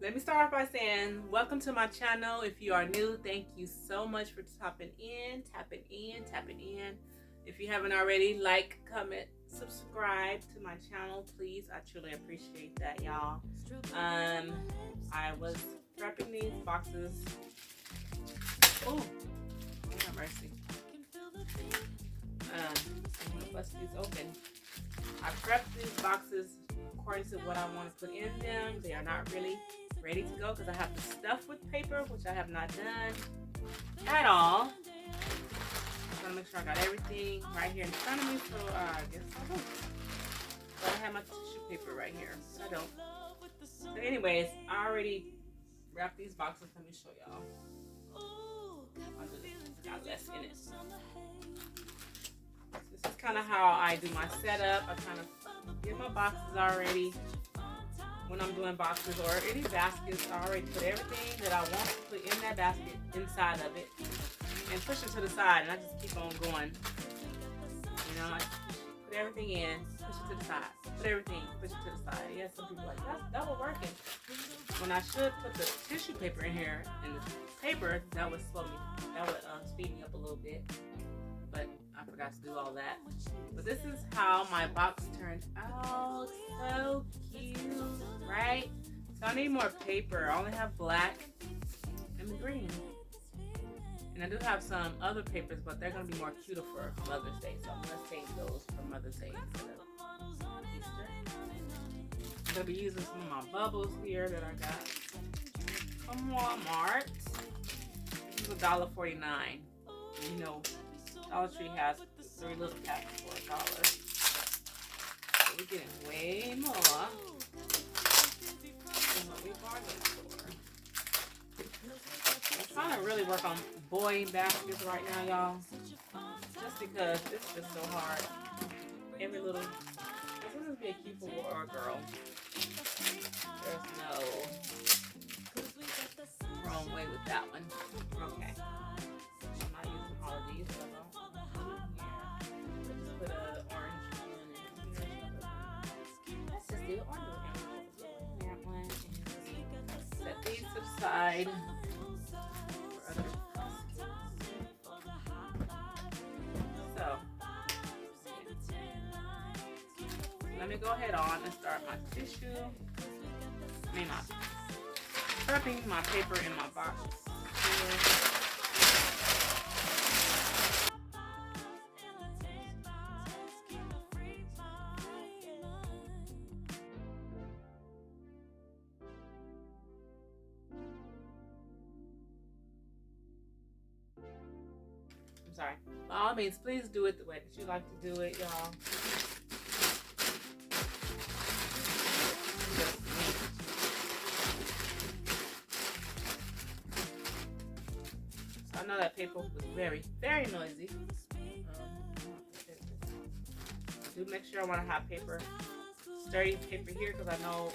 Let me start off by saying welcome to my channel. If you are new, thank you so much for tapping in. If you haven't already, like, comment, subscribe to my channel, please. I truly appreciate that, y'all. I was prepping these boxes. Oh, Lord have mercy. I'm gonna bust these open. I prepped these boxes according to what I want to put in them. They are not really ready to go because I have to stuff with paper, which I have not done at all. I'm trying to make sure I got everything right here in front of me, so I guess I don't. But I have my tissue paper right here, but I don't. So anyways, I already wrapped these boxes. Let me show y'all. I'll do this. It's got less in it. This is kind of how I do my setup. I kind of get my boxes already. When I'm doing boxes or any baskets, I already put everything that I want to put in that basket inside of it and push it to the side, and I just keep on going. You know, I put everything in, push it to the side, put everything, push it to the side. Yeah, some people are like, that's double working. When I should put the tissue paper in here and the paper, that would slow me, that would speed me up a little bit. But I forgot to do all that. But this is how my box turned out. So cute, right? So I need more paper. I only have black and green. And I do have some other papers, but they're going to be more cuter for Mother's Day. So I'm going to save those for Mother's Day instead of Easter. I'm going to be using some of my bubbles here that I got from Walmart. This is $1.49. You know, Dollar Tree has 3 little packs for $1. So we're getting way more than what we bargained for. I'm trying to really work on boy baskets right now, y'all. Just because it's just so hard. Every little, this would be a cute boy or a girl. There's no wrong way with that one. Okay. I'm not using all of these, so put an orange one in here. Let's just do an orange one. That one. And set these to the side for other customers. So, let me go ahead on and start my tissue. Prepping my paper in my box. I'm sorry. By all means, please do it the way that you like to do it, y'all. So I know that paper was very, very noisy. Do make sure I want to have paper, sturdy paper here, because I know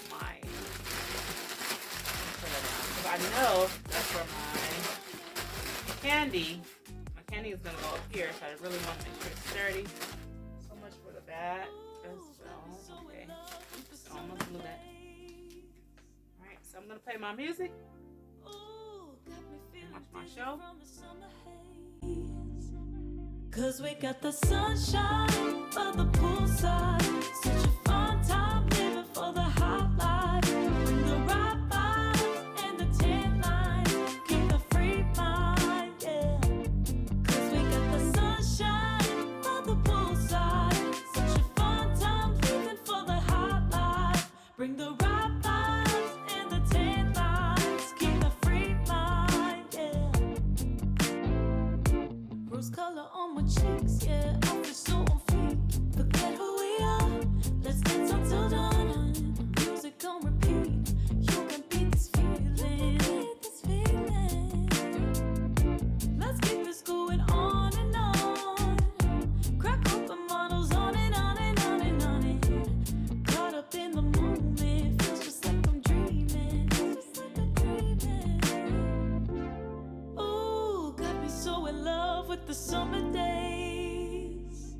that's where my candy is going to go up here, so I really want to make sure it's sturdy. So much for the back as well. Okay, so I'm going to glue that. Alright, so I'm going to play my music and watch my show. 'Cause we got the sunshine by the poolside. Such a fun time living for the hot life. The right vibes and the tan line. Keep a free mind, yeah. 'Cause we got the sunshine by the poolside. Such a fun time living for the hot life. Bring the right vibes and the tan lines. Keep a free mind, yeah. Rose color on my cheeks, yeah. I feel so on fleek. Forget who we are. Let's dance until dawn. Music on repeat. You can beat this feeling. Let's keep this going on and on. Crack open models on and on and on and on and caught up in the moment. Feels just like I'm dreaming. Ooh, got me so in love with the summer days.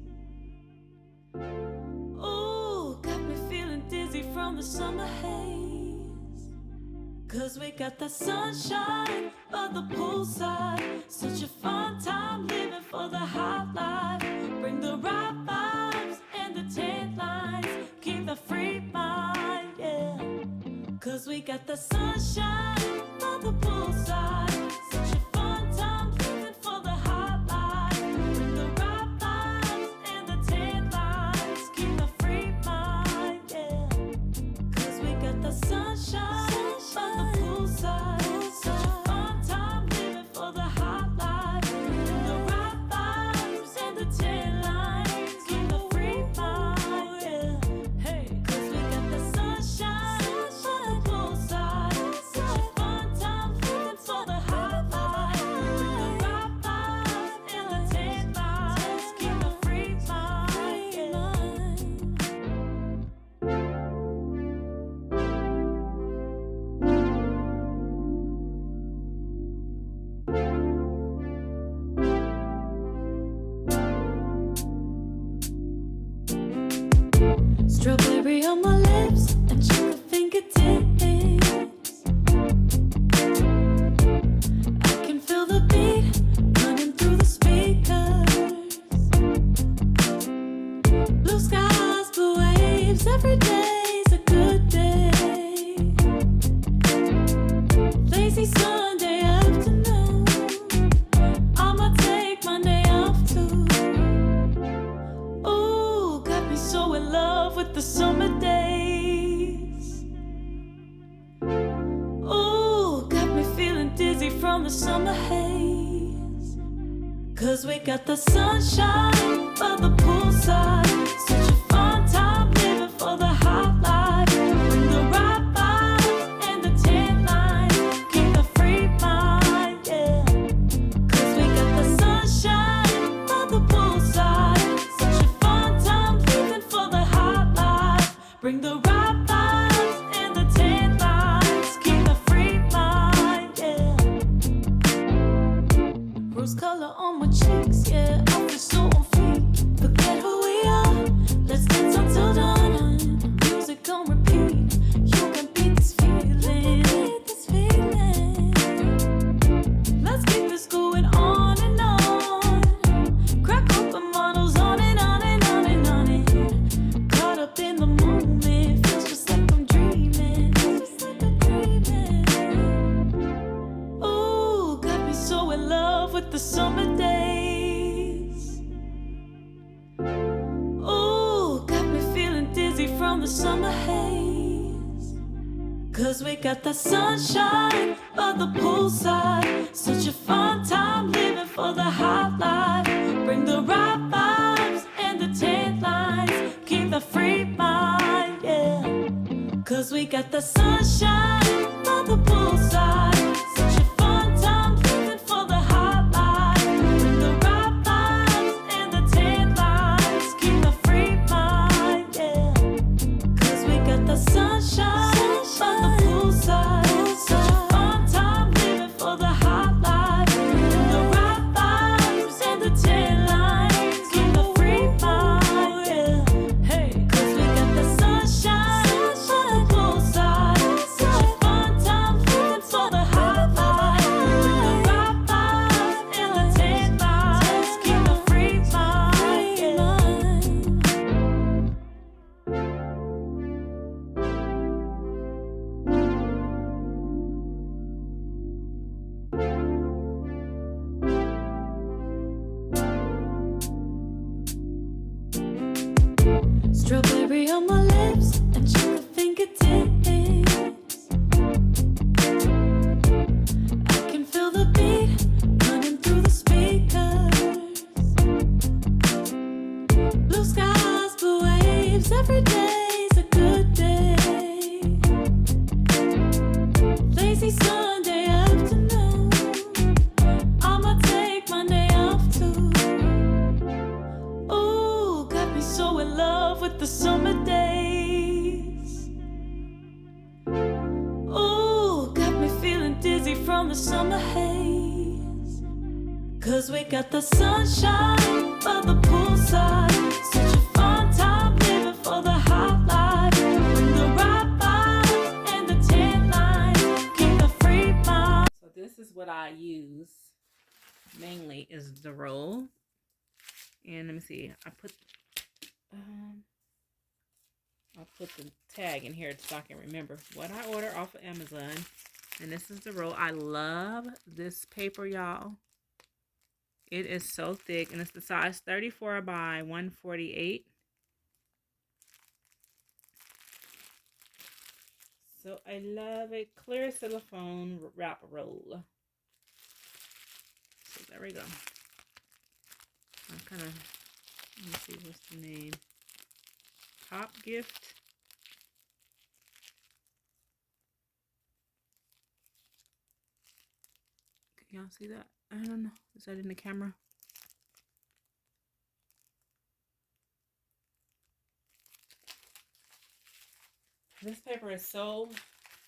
Ooh, got me feeling dizzy from the summer haze. 'Cause we got the sunshine by the poolside. Such a fun time living for the hot life. Bring the right vibes and the tan lines. Keep the free mind, yeah. 'Cause we got the sunshine by the poolside. Such a fun time living for the hot life. Bring the right vibes and the tan lines. Keep the free mind, yeah. 'Cause we got the sunshine by the poolside. Such a fun time living for the hot life. Bring the right vibes and the tan lines. Keep the free mind, yeah. Hey, 'cause we got the sunshine by the poolside. Such a fun time living for the hot life. Bring the right vibes and the tan lines. Keep the free mind, yeah. Strawberry on my lips and chicken fingertips. I can feel the beat running through the speakers. Blue skies, blue waves, every day's a good day. Lazy Sunday afternoon, I'ma take Monday off too. Ooh, got me so in love with the summer days. Ooh, got me feeling dizzy from the summer haze. 'Cause we got the sunshine by the poolside. Such a fun time living for the hot life. Bring the right vibes and the tan lines. Keep the free mind, yeah. 'Cause we got the sunshine by the poolside. Such a fun time living for the hot life. Bring the right vibes and the tan lines. Keep the free mind, yeah. Rose color on my cheeks, yeah. I feel so on fleek. Forget who we are. Let's dance until dawn. Music on repeat. You can beat this feeling. Let's keep this going on and on. Crack open models on and on and on and on it. Caught up in the moment, feels just like I'm dreaming. Ooh, got me so in love with the summer days. Ooh, got me feeling dizzy from the summer haze. 'Cause we got the sunshine by the poolside. Such a fun time living for the hot life. Bring the right vibes and the tan lines. Keep the free mind, yeah. 'Cause we got the sunshine by the poolside. Such a fun time living for the hot life. Bring the right vibes and the tan lines. Keep the free mind, yeah. 'Cause we got the sunshine by the poolside. Such a fun time living for the hot life. Bring the right vibes and the tan lines. Keep the free mind, yeah. Hey, 'cause we got the sunshine by the poolside. Such a fun time living for the hot life. Bring the right vibes and the tan lines. Keep the free mind, yeah. Strawberry on my lips and chicken fingertips. I can feel the beat running through the speakers. Blue skies, blue waves, every day's a good day. Lazy Sunday afternoon, I'ma take Monday off too. Ooh, got me so in love with the summer days. Ooh, got me feeling dizzy from the summer haze. 'Cause we got the sunshine by the poolside. Such a fun time living for the hot life. Bring the right vibes and the tan lines. Keep mainly is the roll. And let me see. I'll put the tag in here so I can remember what I ordered off of Amazon. And this is the roll. I love this paper, y'all. It is so thick, and it's the size 34 by 148. So I love it. Clear silicone wrap roll. So there we go. I'm kind of, let me see, what's the name? Top Gift. Can y'all see that? I don't know. Is that in the camera? This paper is so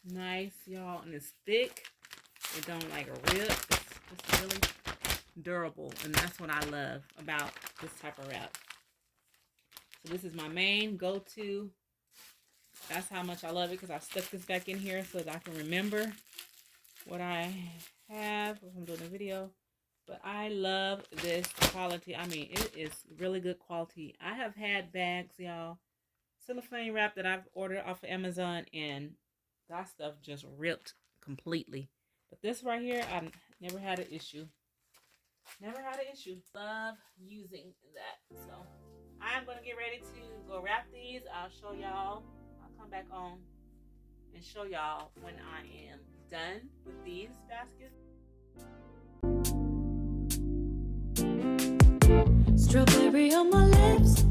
nice, y'all, and it's thick. It don't like rip. It's really durable, and that's what I love about this type of wrap. So this is my main go-to. That's how much I love it, because I stuck this back in here so that I can remember what I have if I'm doing a video. But I love this quality. I mean, it is really good quality. I have had bags, y'all, cellophane wrap that I've ordered off of Amazon, and that stuff just ripped completely. But this right here, I never had an issue. Never had an issue. Love using that. So I'm going to get ready to go wrap these. I'll show y'all. I'll come back on and show y'all when I am done with these baskets. Strawberry on my lips,